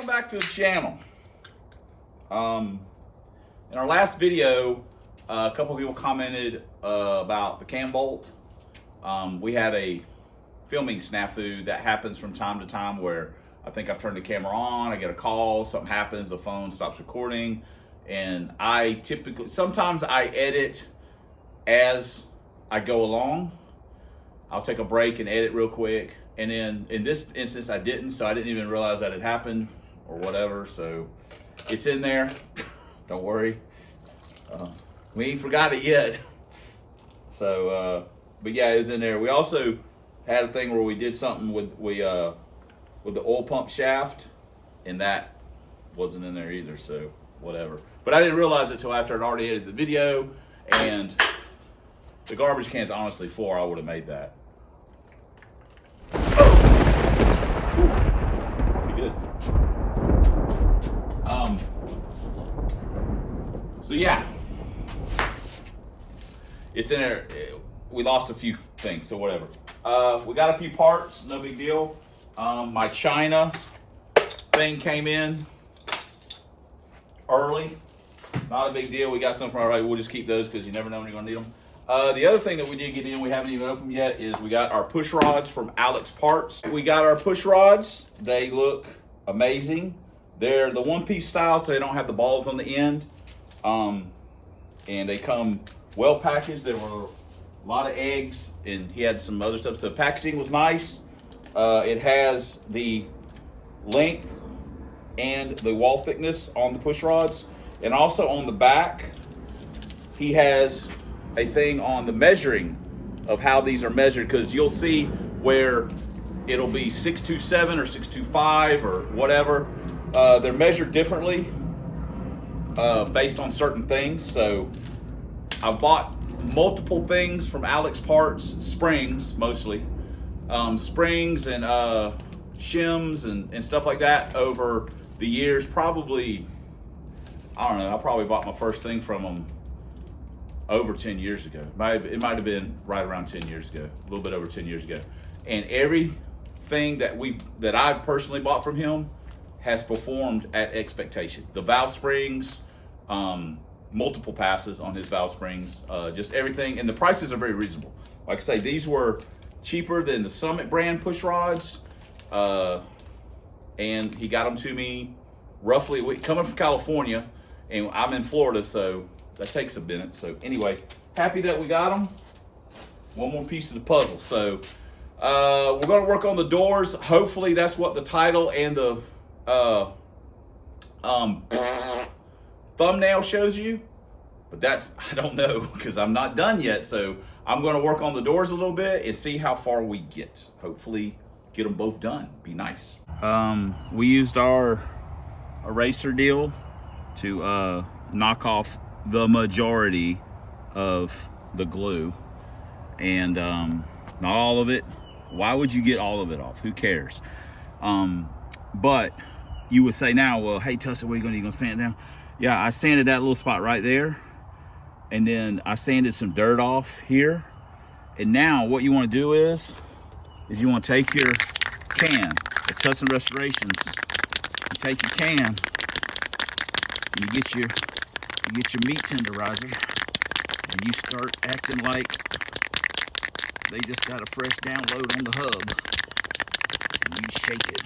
welcome back to the channel. In our last video, a couple of people commented about the cam bolt. We had a filming snafu that happens from time to time where I think I've turned the camera on, I get a call, something happens, the phone stops recording, and I typically, sometimes I edit as I go along. I'll take a break and edit real quick. And then in this instance, I didn't, so I didn't even realize that it happened or whatever. So it's in there. Don't worry. We ain't forgot it yet. So, but yeah, it was in there. We also had a thing where we did something with the oil pump shaft, and that wasn't in there either. So whatever. But I didn't realize it till after I'd already edited the video, and the garbage can's honestly full. I would have made that. Pretty good. So yeah, it's in there. We lost a few things, so whatever. We got a few parts, no big deal. My China thing came in early, not a big deal. We got some from already. We'll just keep those because you never know when you're gonna need them. The other thing that we did get in, we haven't even opened yet, is we got our push rods from Alex Parts. We got our push rods. They look amazing. They're the one-piece style, so they don't have the balls on the end. And they come well packaged. There were a lot of eggs, and he had some other stuff. So packaging was nice. It has the length and the wall thickness on the push rods. And also on the back, he has a thing on the measuring of how these are measured, because you'll see where it'll be 627 or 625 or whatever. They're measured differently based on certain things. So I bought multiple things from Alex Parts, springs mostly, springs and shims and stuff like that over the years. Probably, I don't know, I probably bought my first thing from them over 10 years ago. It might have been right around 10 years ago, a little bit over 10 years ago. And everything that I've personally bought from him has performed at expectation. The valve springs, multiple passes on his valve springs, just everything. And the prices are very reasonable. Like I say, these were cheaper than the Summit brand push rods. And he got them to me roughly, coming from California, and I'm in Florida, so that takes a minute. So anyway, happy that we got them. One more piece of the puzzle. So we're going to work on the doors. Hopefully that's what the title and the thumbnail shows you. But that's, I don't know, because I'm not done yet. So I'm going to work on the doors a little bit and see how far we get. Hopefully get them both done. Be nice. We used our eraser deal to knock off the majority of the glue, and not all of it. Why would you get all of it off? Who cares? But you would say now, well, hey Tussie, where you gonna sand it down? Yeah, I sanded that little spot right there, and then I sanded some dirt off here. And now what you want to do is you want to take your can at Tussin Restorations. You take your can and you get your meat tenderizer, and you start acting like they just got a fresh download on the hub, and you shake it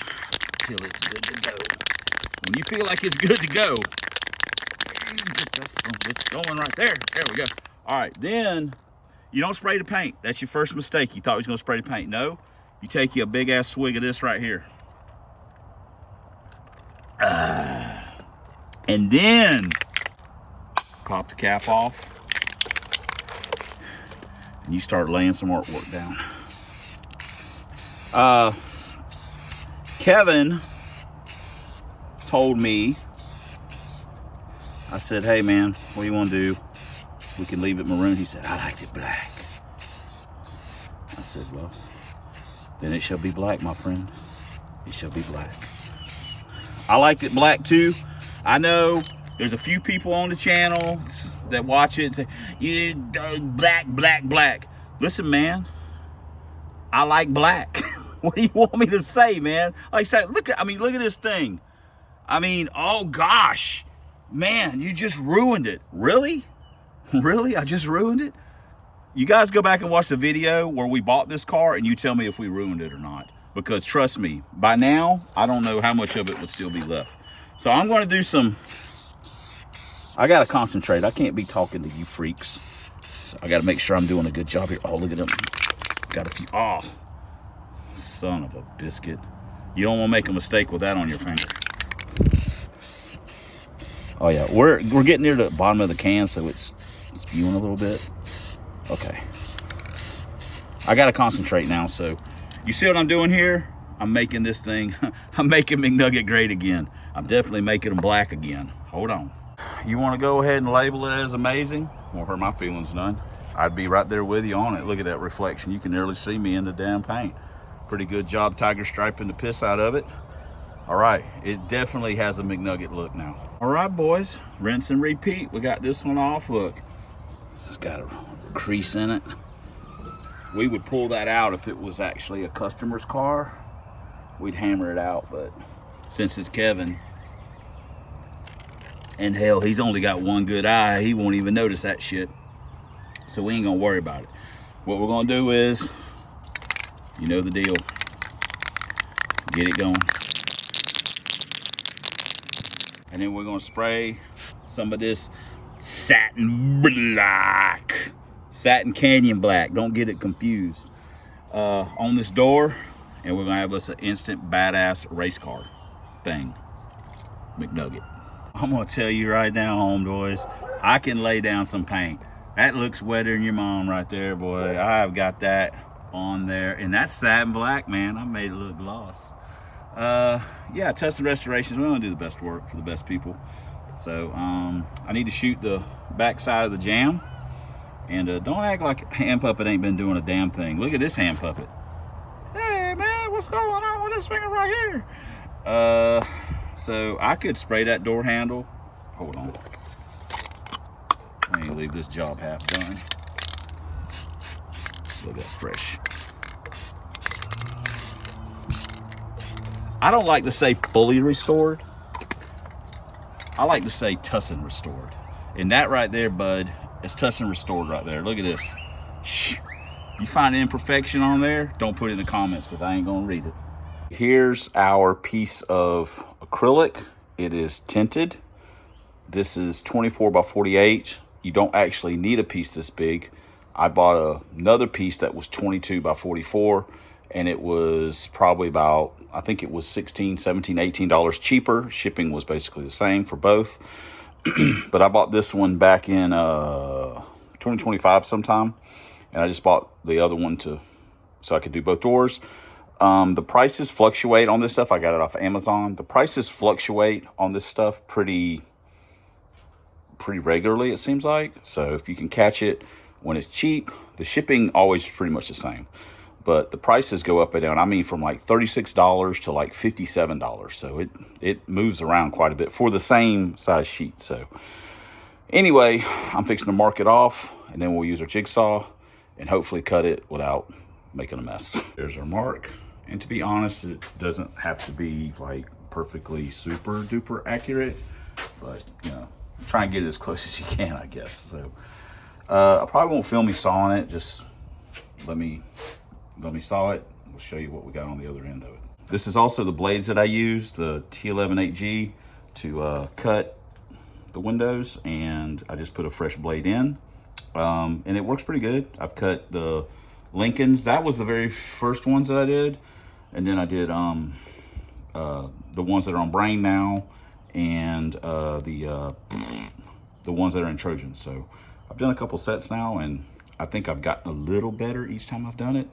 till it's good to go. When you feel like it's good to go, it's going right there. There we go. All right, then you don't spray the paint. That's your first mistake. You thought you was gonna spray the paint. No, you take you a big ass swig of this right here. And then pop the cap off, and you start laying some artwork down. Kevin told me, I said, hey man, what do you want to do? We can leave it maroon. He said, I liked it black. I said, well, then it shall be black, my friend. It shall be black. I liked it black too. I know there's a few people on the channel that watch it and say, you black, black, black. Listen, man, I like black. What do you want me to say, man? Like I said, look at this thing. I mean, oh gosh, man, you just ruined it. Really? Really? I just ruined it? You guys go back and watch the video where we bought this car and you tell me if we ruined it or not. Because trust me, by now, I don't know how much of it would still be left. So I'm going to do some, I got to concentrate. I can't be talking to you freaks. So I got to make sure I'm doing a good job here. Oh, look at them. Got a few, oh, son of a biscuit. You don't want to make a mistake with that on your finger. Oh yeah, we're getting near the bottom of the can, so it's spewing a little bit. Okay. I got to concentrate now, so you see what I'm doing here? I'm making this thing, I'm making McNugget great again. I'm definitely making them black again. Hold on. You want to go ahead and label it as amazing? Won't hurt my feelings none. I'd be right there with you on it. Look at that reflection. You can nearly see me in the damn paint. Pretty good job tiger striping the piss out of it. All right, it definitely has a McNugget look now. All right, boys, rinse and repeat. We got this one off. Look, this has got a crease in it. We would pull that out if it was actually a customer's car. We'd hammer it out, but since it's Kevin, and hell, he's only got one good eye, he won't even notice that shit. So we ain't gonna worry about it. What we're gonna do is, you know the deal, get it going. And then we're gonna spray some of this satin black, satin canyon black, don't get it confused, on this door, and we're gonna have us an instant badass race car thing, McNugget. I'm gonna tell you right now, homeboys, I can lay down some paint. That looks wetter than your mom right there, boy. I've got that on there, and that's satin black, man. I made it look gloss. Yeah, test and restorations, we want to do the best work for the best people. So I need to shoot the back side of the jam, and don't act like Hand Puppet ain't been doing a damn thing. Look at this Hand Puppet. Hey man, what's going on with this finger right here? So I could spray that door handle. Hold on, let me leave this job half done. Look at that fresh. I don't like to say fully restored. I like to say tussin restored. And that right there, bud, is tussin restored right there. Look at this. Shh. You find an imperfection on there, don't put it in the comments because I ain't gonna read it. Here's our piece of acrylic. It is tinted. This is 24 by 48. You don't actually need a piece this big. I bought another piece that was 22 by 44. And it was probably about, I think it was $16, $17, $18 cheaper. Shipping was basically the same for both. But I bought this one back in 2025 sometime. And I just bought the other one so I could do both doors. The prices fluctuate on this stuff. I got it off Amazon. The prices fluctuate on this stuff pretty regularly, it seems like. So if you can catch it when it's cheap, the shipping always pretty much the same. But the prices go up and down. I mean, from like $36 to like $57. So it moves around quite a bit for the same size sheet. So anyway, I'm fixing to mark it off, and then we'll use our jigsaw and hopefully cut it without making a mess. There's our mark. And to be honest, it doesn't have to be like perfectly super duper accurate, but you know, try and get it as close as you can, I guess. So I probably won't film me sawing it. Just let me saw it. We'll show you what we got on the other end of it. This is also the blades that I use, the T11-8G, to cut the windows, and I just put a fresh blade in, and it works pretty good. I've cut the Lincolns. That was the very first ones that I did, and then I did the ones that are on Brain now, and the ones that are in Trojan. So I've done a couple sets now, and I think I've gotten a little better each time I've done it.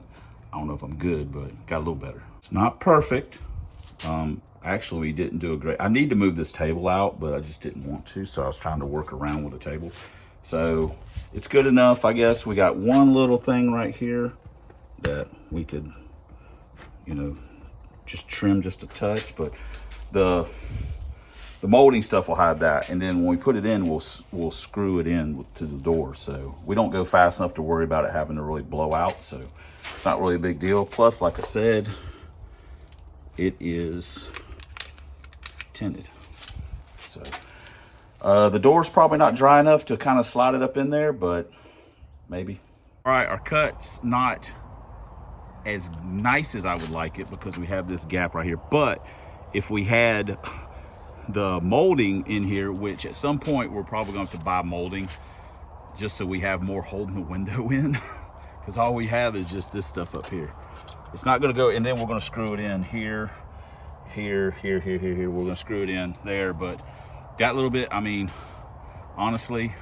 I don't know if I'm good, but got a little better. It's not perfect. Actually, we didn't do a great, I need to move this table out, but I just didn't want to. So I was trying to work around with the table. So it's good enough, I guess. We got one little thing right here that we could, you know, just trim just a touch, but the molding stuff will hide that. And then when we put it in, we'll screw it in to the door. So we don't go fast enough to worry about it having to really blow out. So it's not really a big deal. Plus, like I said, it is tinted. So the door's probably not dry enough to kind of slide it up in there, but maybe. All right, our cut's not as nice as I would like it because we have this gap right here. But if we had the molding in here, which at some point we're probably going to have to buy molding just so we have more holding the window in, because all we have is just this stuff up here. It's not going to go, and then we're going to screw it in here, here. We're going to screw it in there, but that little bit, I mean, honestly,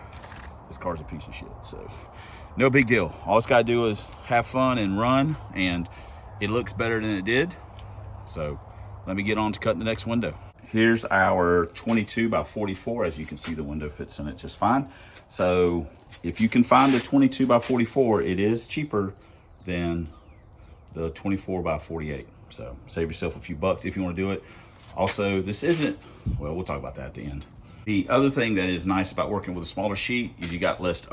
this car's a piece of shit, so no big deal. All it's got to do is have fun and run, and it looks better than it did. So let me get on to cutting the next window. Here's our 22 by 44. As you can see, the window fits in it just fine. So if you can find a 22 by 44, it is cheaper than the 24 by 48. So save yourself a few bucks if you want to do it. Also, this isn't, well, we'll talk about that at the end. The other thing that is nice about working with a smaller sheet is you have less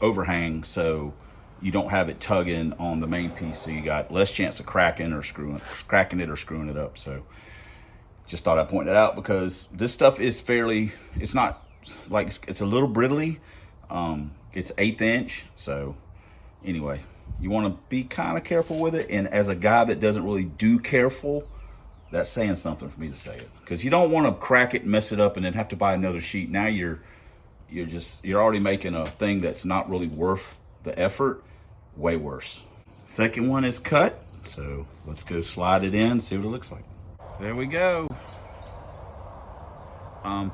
overhang, so you don't have it tugging on the main piece, so you got less chance of cracking it or screwing it up. So just thought I'd point that out because this stuff is it's not like, it's a little brittly. It's 1/8 inch. So anyway, you want to be kind of careful with it. And as a guy that doesn't really do careful, that's saying something for me to say it, because you don't want to crack it and mess it up and then have to buy another sheet. Now you're already making a thing that's not really worth the effort way worse. Second one is cut, so let's go slide it in, see what it looks like. There we go.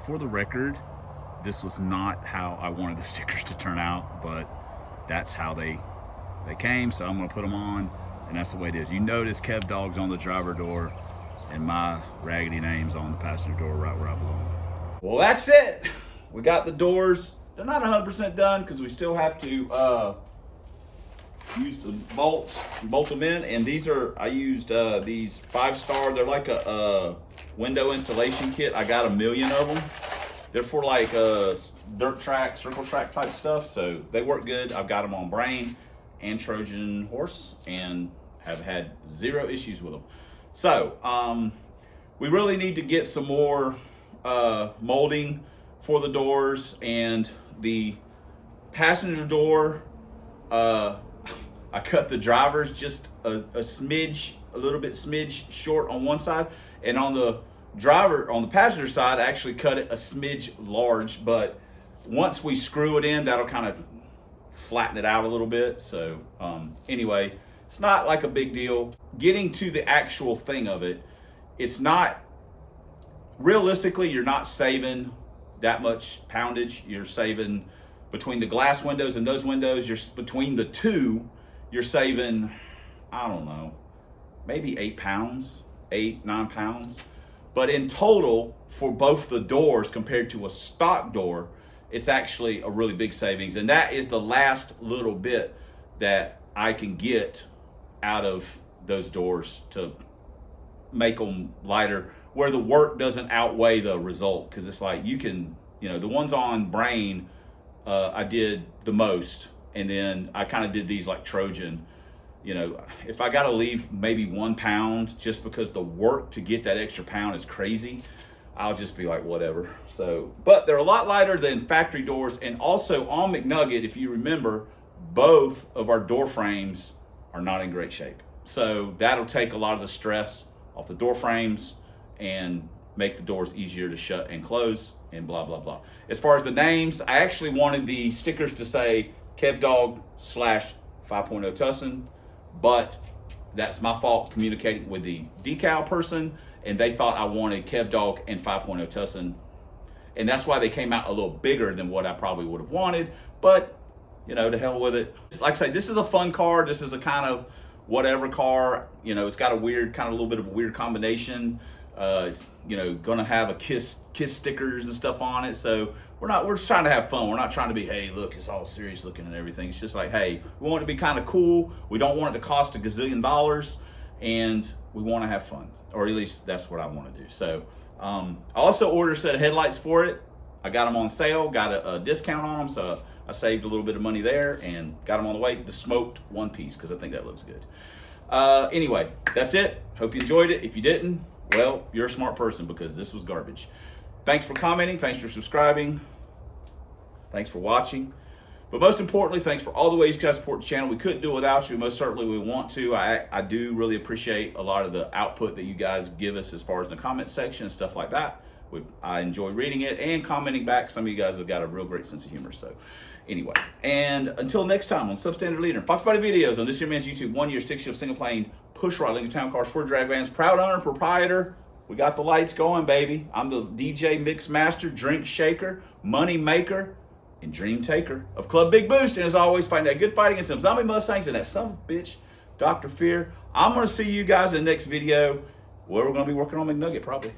For the record, this was not how I wanted the stickers to turn out, but that's how they came, so I'm gonna put them on, and that's the way it is. You notice Kev Dog's on the driver door and my raggedy name's on the passenger door right where I belong. Well, that's it. We got the doors. They're not 100% done because we still have to use the bolts and bolt them in. And these are, I used these 5-star. They're like a window installation kit. I got 1 million of them. They're for like dirt track, circle track type stuff. So they work good. I've got them on Brain and Trojan Horse and have had 0 issues with them. So we really need to get some more molding for the doors and the passenger door. I cut the drivers just a little bit smidge short on one side, and on the passenger side, I actually cut it a smidge large, but once we screw it in, that'll kind of flatten it out a little bit. So anyway, it's not like a big deal. Getting to the actual thing of it, it's not, realistically, you're not saving that much poundage. You're saving, between the glass windows and those windows, between the two, you're saving, I don't know, maybe 8 pounds, 8-9 pounds. But in total, for both the doors compared to a stock door, it's actually a really big savings. And that is the last little bit that I can get out of those doors to make them lighter, where the work doesn't outweigh the result. Because it's like, you can, the ones on Brain, I did the most, and then I kind of did these like Trojan. If I got to leave maybe 1 pound just because the work to get that extra pound is crazy, I'll just be like, whatever. So, but they're a lot lighter than factory doors. And also on McNugget, if you remember, both of our door frames are not in great shape. So that'll take a lot of the stress off the door frames and make the doors easier to shut and close and blah, blah, blah. As far as the names, I actually wanted the stickers to say KevDog / 5.0 Tussin, but that's my fault communicating with the decal person, and they thought I wanted KevDog and 5.0 Tussin, and that's why they came out a little bigger than what I probably would have wanted. But to hell with it. Like I say, this is a fun car. This is a kind of whatever car. It's got a weird, kind of a little bit of a weird combination. It's gonna have a kiss stickers and stuff on it. So we're just trying to have fun. We're not trying to be, hey, look, it's all serious looking and everything. It's just like, hey, we want it to be kind of cool. We don't want it to cost $1 gazillion, and we want to have fun, or at least that's what I want to do. So I also ordered a set of headlights for it. I got them on sale, got a discount on them, so I saved a little bit of money there and got them on the way. The smoked one piece, because I think that looks good. Anyway, that's it. Hope you enjoyed it. If you didn't, well, you're a smart person because this was garbage. Thanks for commenting. Thanks for subscribing. Thanks for watching. But most importantly, thanks for all the ways you guys support the channel. We couldn't do it without you. Most certainly we want to. I do really appreciate a lot of the output that you guys give us as far as the comment section and stuff like that. I enjoy reading it and commenting back. Some of you guys have got a real great sense of humor. So anyway, and until next time on Substandard Leader and Fox Body Videos on this here man's YouTube 1 year stick shift single plane push rod Lincoln Town Cars for drag vans, proud owner and proprietor. We got the lights going, baby. I'm the DJ mix master, drink shaker, money maker, and dream taker of Club Big Boost. And as always, fighting that good fight against them zombie Mustangs and that son of a bitch, Dr. Fear. I'm going to see you guys in the next video where we're going to be working on McNugget probably.